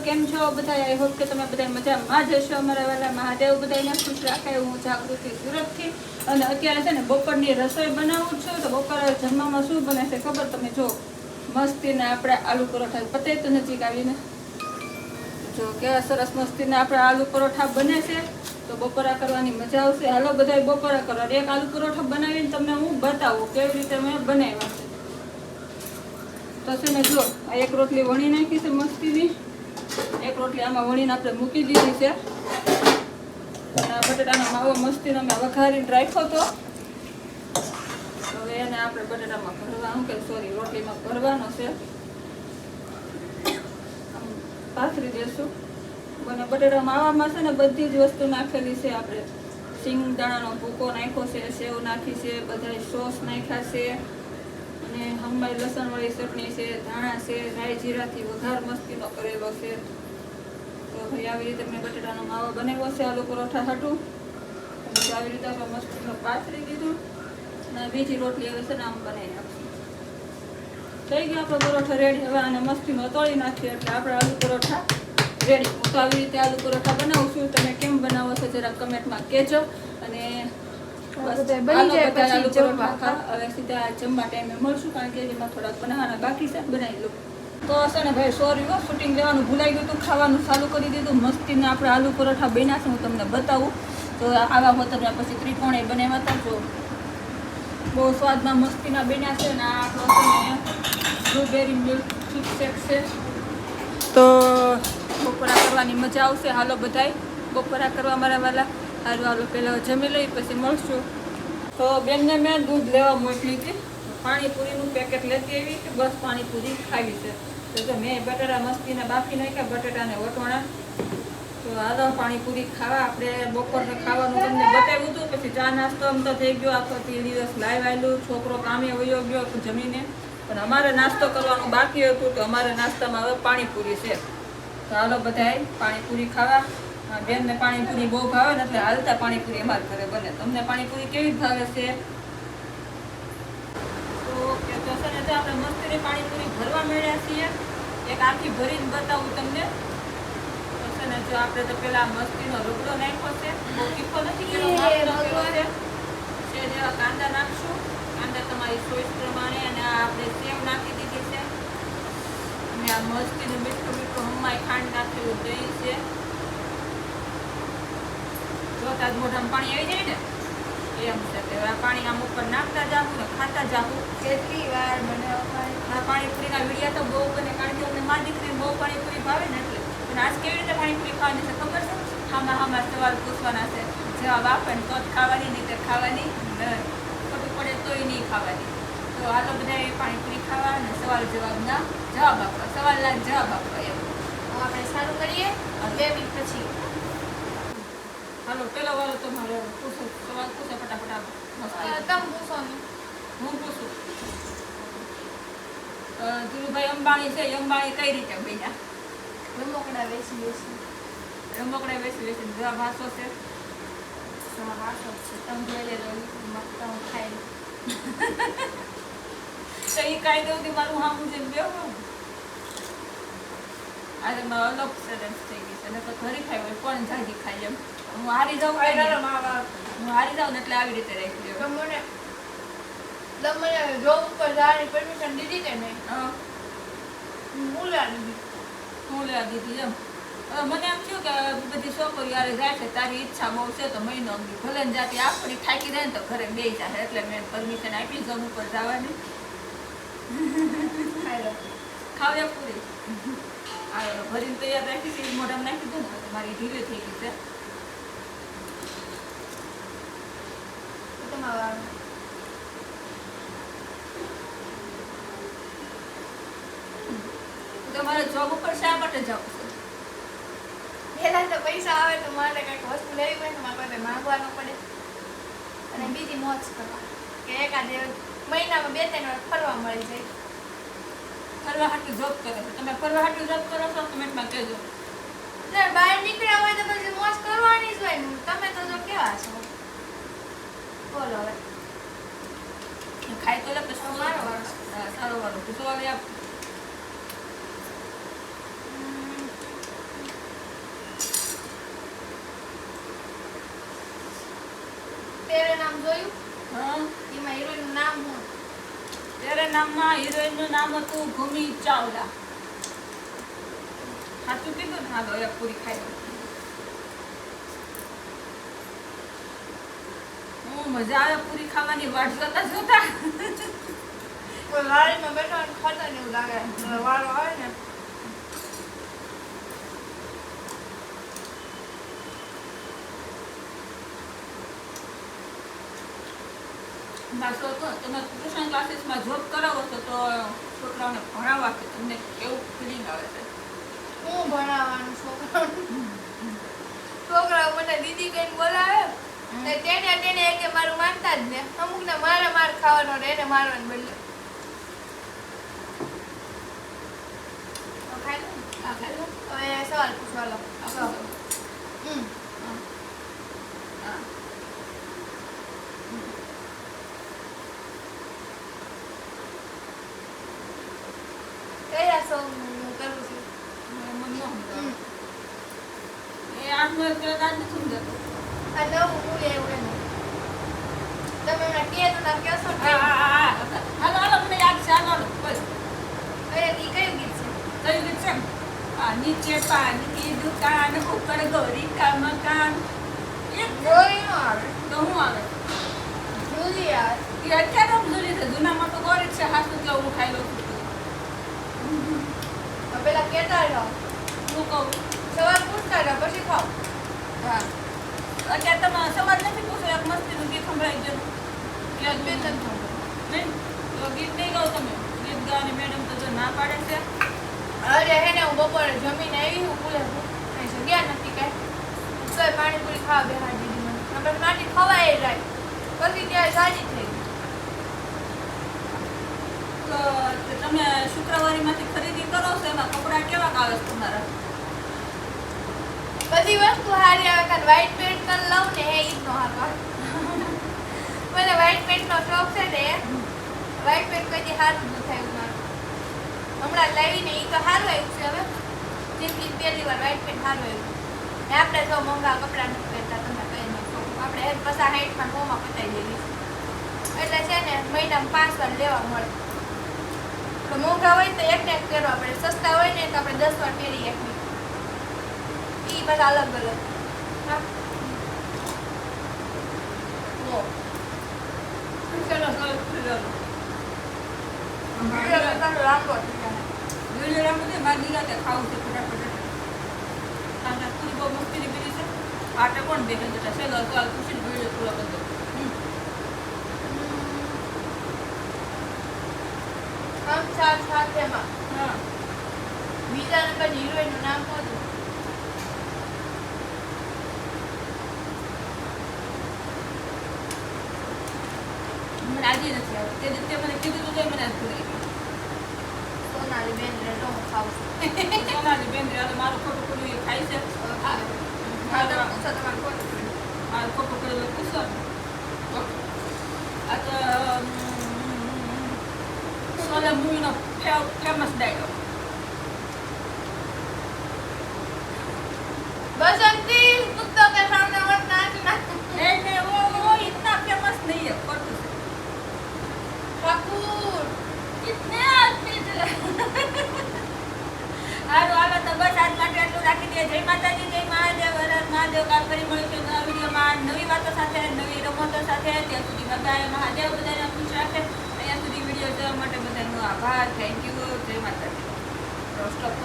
કેમ છો બધા? આઈ હોપ કે તમે બધા મજામાં જ હશો. અમારા વાલા મહાદેવ બધાને ખુશ રાખે. હું જાગૃતિ સુરતથી અને અત્યારે છે ને બપોરની રસોઈ બનાવું છું. તો બપોરે જમવામાં શું બને છે ખબર? તમે જો મસ્તીના આપણે આલુ પરોઠા પતે તો નજીક આવીને જો કેવા સરસ મસ્તીના આપણા આલુ પરોઠા બને છે. તો બપોરા કરવાની મજા આવશે. હાલો બધા બપોરા કરો. એક આલુ પરોઠા બનાવીને તમને હું બતાવું કેવી રીતે મેં બનાવ્યા છે. તો છે ને જો આ એક રોટલી વણી નાખી છે મસ્તીની. એક રોટલી આમાં વણીને આપણે મૂકી દીધી છે. અને આ બટેટાનો માવો મસ્તીનો મેં વઘારીને રાખ્યો હતો. હવે એને આપણે બટેટામાં ભરવાનું કે સોરી રોટલીમાં ભરવાનો છે. આમ પાથરી દેશું. અને બટેટા માવામાં છે ને બધી જ વસ્તુ નાખેલી છે. આપણે સિંગદાણાનો ભૂકો નાખ્યો છે, સેવ નાખી છે, બધા સોસ નાખ્યા છે, અને હમણાં લસણવાળી ચટણી છે, ધાણા છે, રાઈ જીરાથી વઘાર મસ્તીનો કરેલો છે. તો ભાઈ આવી રીતે મેં બટેટાનો માવો બનાવ્યો છે આલુ પરોઠા હાટું. પછી આવી રીતે આપણે મસ્તીનો પાથરી દીધું. અને બીજી રોટલી હવે છે ને આમ બનાવી નાખશું. થઈ ગયો આપણો પરોઠો રેડી. હવે આને મસ્તીનો તળી નાખીએ એટલે આપણે આલુ પરોઠા રેડી. હું તો આવી રીતે આલુ પરોઠા બનાવું છું. તમે કેમ બનાવો છો જરા કમેન્ટમાં કહેજો. અને હવે સીધા જમવા ટાઈમે મળશું, કારણ કે એમાં થોડાક બનાવવાના બાકી છે, બનાવી લઉં. તો હશે ને ભાઈ સોરી શૂટિંગ લેવાનું ભૂલાઈ ગયું હતું. ખાવાનું ચાલુ કરી દીધું. મસ્તીને આપણે આલુ પરોઠા બન્યા છે, હું તમને બતાવું. તો આવા હોતર પછી ત્રિકોણે બનાવ્યા હતા. જો બહુ સ્વાદમાં મસ્તીના બન્યા છે. અને આ આપણો છે ને બ્લુબેરી મિલ્ક શેક છે. તો બપોરા કરવાની મજા આવશે. હાલો બધાય બપોરા કરવા મારા વાલા. સારું હાલો પહેલાં જમી લઈ પછી મળશું. તો બેનને મેં દૂધ લેવા મોકલી હતી. પાણીપુરીનું પેકેટ લેતી આવી કે બસ પાણીપુરી ખાવી છે. તો જો મેં બટાટા મસ્તીને બાફી નાખ્યા, બટાટાને વટોણા. તો હાલો પાણીપુરી ખાવા. આપણે બપોરને ખાવાનું તમને બતાવ્યું હતું. પછી ચા નાસ્તો આમ તો થઈ ગયો. આખો દિવસ લાઈવ આવેલું. છોકરો કામે વયો ગયો જમીને. પણ અમારે નાસ્તો કરવાનું બાકી હતું. તો અમારે નાસ્તામાં હવે પાણીપુરી છે. તો હાલો બધાય પાણીપુરી ખાવા. બેનને પાણીપુરી બહુ ભાવે ને એટલે હાલતા પાણીપુરી અમારા ઘરે બને. તમને પાણીપુરી કેવી ભાવે છે? ઓકે તો છે ને આપણે મસ્તીની પાણીપુરી ભરવા મળ્યા છીએ. એક આખી ભરીને બતાવું તમને. તો છે ને જો આપણે તો પેલા મસ્તીનો રગડો નાખ્યો છે. બહુ તીખો નથી કર્યો છે. જેવા કાંદા નાખશું. કાંદા તમારી ચોઈસ પ્રમાણે. અને આપણે સેવ નાખી દીધી છે. અને આ મસ્તીનું મીઠું મીઠું હમાય ખાંડ નાખેલું દહીં છે. જોતા જ મોઢામાં પાણી આવી જાય ને એમ છે. આ પાણી આમ ઉપર નાખતા જાવું ને ખાતા જાવું. કેટલી વાર મને આ પાણીપુરીના વિડીયા તો બહુ બને, કારણ કે અમને મા દીકરીને બહુ પાણીપુરી ભાવે ને એટલે. અને આજ કેવી રીતે પાણીપુરી ખાવાની છે ખબર છે? હામાં સવાલ પૂછવાના છે. જવાબ આપે ને તો જ ખાવાની, નહીં તો ખાવાની ખોટું પડે તોય નહીં ખાવાની. તો હાલો બધા પાણીપુરી ખાવા અને સવાલ જવાબના જવાબ આપવા, સવાલના જવાબ આપવા એમ. આપણે સારું કરીએ 2 મિનિટ પછી. હાલો પેલો વાળો તમારો પૂછો, સવાલ પૂછો ફટાફટ. તમે પૂછો ને હું પૂછું. ધીરુભાઈ અંબાણી છે. અંબાણી કઈ રીતે બન્યા? રમકડા વેચી જવાબ હાસો છે. તમે જોઈ લેજો. મગતા હું ખાઈ તો એ કાંઈ દઉં થી મારું હામું જેમ બેવું. આજે મારો અલગ સેલેન્સ થઈ ગઈ છે. ને તો ઘરે ખાઈ હોય કોણ જાજી ખાઈ એમ. હું હારી જાઉં ને એટલે આવી રીતે રાખી દઉં. તમને જોબ ઉપર જવાની પરમિશન દીધી કે નહીં? હું લેવા દીધી એમ. મને એમ થયું કે બધી છોકરીઓ યારે જાય છે, તારી ઈચ્છા બહુ છે તો મહિનો ભલે ને જાતી આપણી થાકી જાય ને તો ઘરે બે જાય. એટલે મેં પરમિશન આપી જોબ ઉપર જવાની. ખાવ્યા પૂરી ભરીને તૈયાર રાખી છે. મોઢામાં નાખી દો ને મારી ઢીલી થઈ ગઈ છે. તમારે જોબ ઉપર શા માટે જવું છે? પહેલા તો પૈસા આવે તો મારે કંઈક વસ્તુ લેવી પડે તો મારે કોઈ માંગવાનું પડે. અને બીજી મોજ કરવા કે એકાદ મહિનામાં 2-3 વાર ફરવા મળી જાય. ફરવા હાટું જોબ કરે છે. તમે ફરવા હાટું જોબ કરો છો? કમેન્ટમાં કહેજો. ને બહાર નીકળ્યા હોય તો પછી મોજ કરવાની જ હોય ને. તમે તો જો કેવા છો બોલો હવે. ખાઈ તો લે પછી સારો વાળો પૂછો. હવે જોયું હા એમાં હિરોઈનનું નામ શું તેરે નામમાં હિરોઈનનું નામ હતું ભૂમિ ચાવલા. સાચું કીધું ને? હા તો એક પૂરી ખાઈ લઉં. હું મજા આવે પૂરી ખાવાની વાટ જોતા જોતા. કોઈ વાડીમાં બેઠો અને ખાતા ને એવું લાગે વાળો આવે ને માસો તો તમે ટ્યુશન ક્લાસીસમાં જોબ કરાવો છો તો છોકરાઓને ભણાવવાથી તમને કેવું ફિલિંગ આવે છે? હું ભણાવવાનું છોકરાઓ મને દીદી કઈને બોલાવે ને તેને કે મારું માનતા જ ને અમુક ને મારે માર ખાવાનો ને એને મારવાનું બદલે ખાઈ લો આ ખાઈ લો. હવે સવાલ પૂછવા લો આપો. હમ હા. કયા સોંગ હું કરું છું મને ન સમજાય. એ આઠમો એક પ્રકાર નથી સમજાતો. આ નવું મૂવી આવ્યું એનું તમે હમણાં કીધું ના કહેશો ને હાલો હાલો મને યાદ છે. હાલો હાલો બસ. કયું ગીત છે કયું ગીત છે? આ નીચે પાનની દુકાન ઉપર ગોરી કા મકાન. એ ગોરી નો આવે તો હું આવે જુલી આવે એ અત્યારે જુદી છે. જૂનામાં તો ગોરી જ છે. હાસુ કેવું હું ખાઈ લઉં છું. પેલા કેતા રહો હું કહું સવાલ પૂછતા રહો પછી ખાઓ હા અત્યારે તમે સવાલ નથી પૂછો. એક મસ્તીનું ગીત સંભળાઈ ગયું. યાદ બે નહીં તક નહીં તો ગીત નહીં ગાઓ તમે. ગીત ગાવાની મેડમ તો જો ના પાડે છે. અરે હે ને હું બપોરે જમીને આવી હું ભૂલે કઈ જગ્યા નથી કાંઈ તો પાણીપુરી ખાવા બેહાડી દીધી મને આપણે માટી ખવાય જાય પછી ત્યારે સાજી થઈ તો તમે શુક્રવારીમાંથી ખરીદી કરો છો એમાં કપડાં કેવા આવે છે તમારા? બધી વસ્તુ સારી આવે કારણ વ્હાઈટ પેન્ટ કલર લઉં ને એ ઈ નો હારો મને વ્હાઈટ પેન્ટ નો શોખ છે ને વ્હાઈટ પેન્ટ કદી સારું ન થાય મારું હમણાં લાવીને ઈ તો સારું આવ્યું છે હવે જિંદગી પહેલી વાર વ્હાઈટ પેન્ટ સારું આવ્યું ને આપણે તો મોંઘા કપડાં નથી પહેરતા તમે કહી નાખો આપણે હેડ પસા 60 માં મોંમાં પતાવી દેવી એટલે છે ને મહિનામાં 5 વાર લેવા મળે તો મોંઘા હોય તો એક ને એક પહેરવા પડે સસ્તા હોય ને તો આપણે 10 વાર પહેરી એકની ઈ બધા અલગ અલગ હા ઓ ચલો ચલો ચલો લાંબો થઈ જાય જોઈ બધે મારી નિરાતે ખાવું છે ફટાફટ. આ પૂરી બહુ મુશ્કેલી પીડી છે. આટા કોણ બેહે જતા છે તો આ પૂછીને જોઈ પૂરા બધો. આમ ચાર સાથેમાં હા બીજા નંબર હિરોઈન નું નામ શું હતું મને આજે નથી આવતું. તે મને કીધું તો મને આજ ભૂલાઈ ગયું. સોનાલી બેન રે તો હું ખાઉં છું સોનાલી બેન રે મારું ખોટું ખોટું એ ખાય છે. મારા પૂછો તમારે કોણ મારું ખોટું ખોટું પૂછો. આ તો સોલા મૂવીનો ફેમસ ડાયલોગ. बसंती कुत्तों के सामने मत नाचना नहीं नहीं वो इतना फेमस नहीं है. खोटું છે. ठाकुर कितने आदमी थे. હારું હાલો તો બસ આજ માટે એટલું રાખી દઈએ. જય માતાજી, જય મહાદેવ, હર હર મહાદેવ. કાલ ફરી મળીશું નવા વિડીયોમાં નવી વાતો સાથે, નવી રમતો સાથે. ત્યાં સુધી બધાએ મહાદેવ બધાને ખુશ રાખે. અહીંયા સુધી વિડીયો જોવા માટે બધાનો આભાર. Thank you. જય માતાજી. સ્ટોપ